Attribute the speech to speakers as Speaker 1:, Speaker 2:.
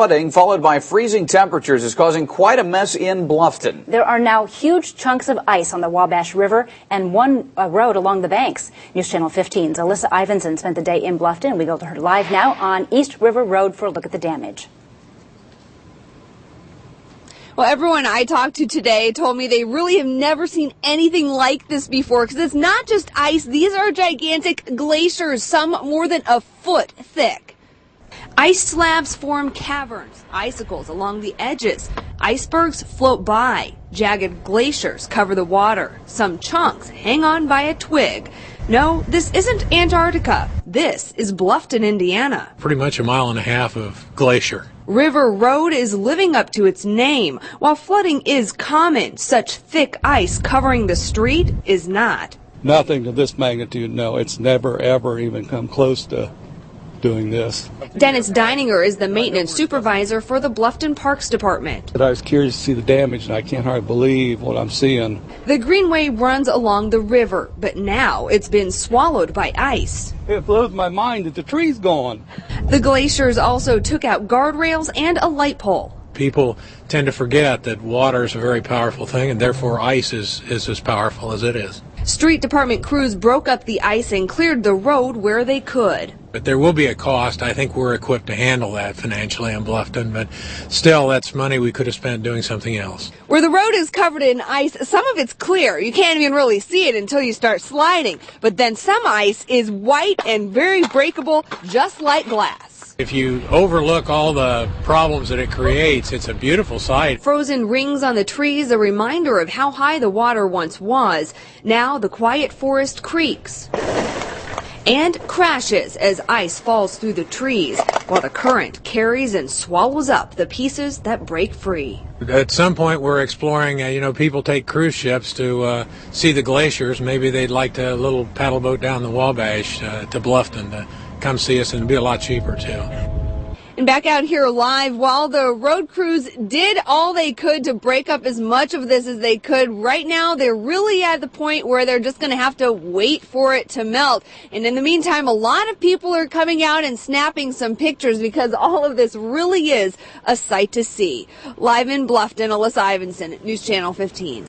Speaker 1: Flooding followed by freezing temperatures is causing quite a mess in Bluffton.
Speaker 2: There are now huge chunks of ice on the Wabash River and one road along the banks. News Channel 15's Alyssa Ivinson spent the day in Bluffton. We go to her live now on East River Road for a look at the damage.
Speaker 3: Well, everyone I talked to today told me they really have never seen anything like this before, because it's not just ice. These are gigantic glaciers, some more than a foot thick. Ice slabs form caverns, icicles along the edges. Icebergs float by. Jagged glaciers cover the water. Some chunks hang on by a twig. No, this isn't Antarctica. This is Bluffton, Indiana.
Speaker 4: Pretty much a mile and a half of glacier.
Speaker 3: River Road is living up to its name. While flooding is common, such thick ice covering the street is not.
Speaker 5: Nothing to this magnitude, no. It's never, ever even come close to doing this.
Speaker 3: Dennis Deininger is the maintenance supervisor for the Bluffton Parks Department.
Speaker 5: But I was curious to see the damage, and I can't hardly believe what I'm seeing.
Speaker 3: The greenway runs along the river, but now it's been swallowed by ice.
Speaker 5: It blows my mind that the tree's gone.
Speaker 3: The glaciers also took out guardrails and a light pole.
Speaker 4: People tend to forget that water is a very powerful thing, and therefore ice is as powerful as it is.
Speaker 3: Street department crews broke up the ice and cleared the road where they could.
Speaker 4: But there will be a cost. I think we're equipped to handle that financially in Bluffton, but still, that's money we could have spent doing something else.
Speaker 3: Where the road is covered in ice, some of it's clear. You can't even really see it until you start sliding. But then some ice is white and very breakable, just like glass.
Speaker 4: If you overlook all the problems that it creates, it's a beautiful sight.
Speaker 3: Frozen rings on the trees, a reminder of how high the water once was. Now the quiet forest creaks and crashes as ice falls through the trees, while the current carries and swallows up the pieces that break free.
Speaker 4: At some point, we're exploring, people take cruise ships to see the glaciers. Maybe they'd like a little paddle boat down the Wabash to Bluffton to come see us, and it'd be a lot cheaper, too.
Speaker 3: And back out here live, while the road crews did all they could to break up as much of this as they could, right now they're really at the point where they're just going to have to wait for it to melt. And in the meantime, a lot of people are coming out and snapping some pictures because all of this really is a sight to see. Live in Bluffton, Alyssa Ivinson, News Channel 15.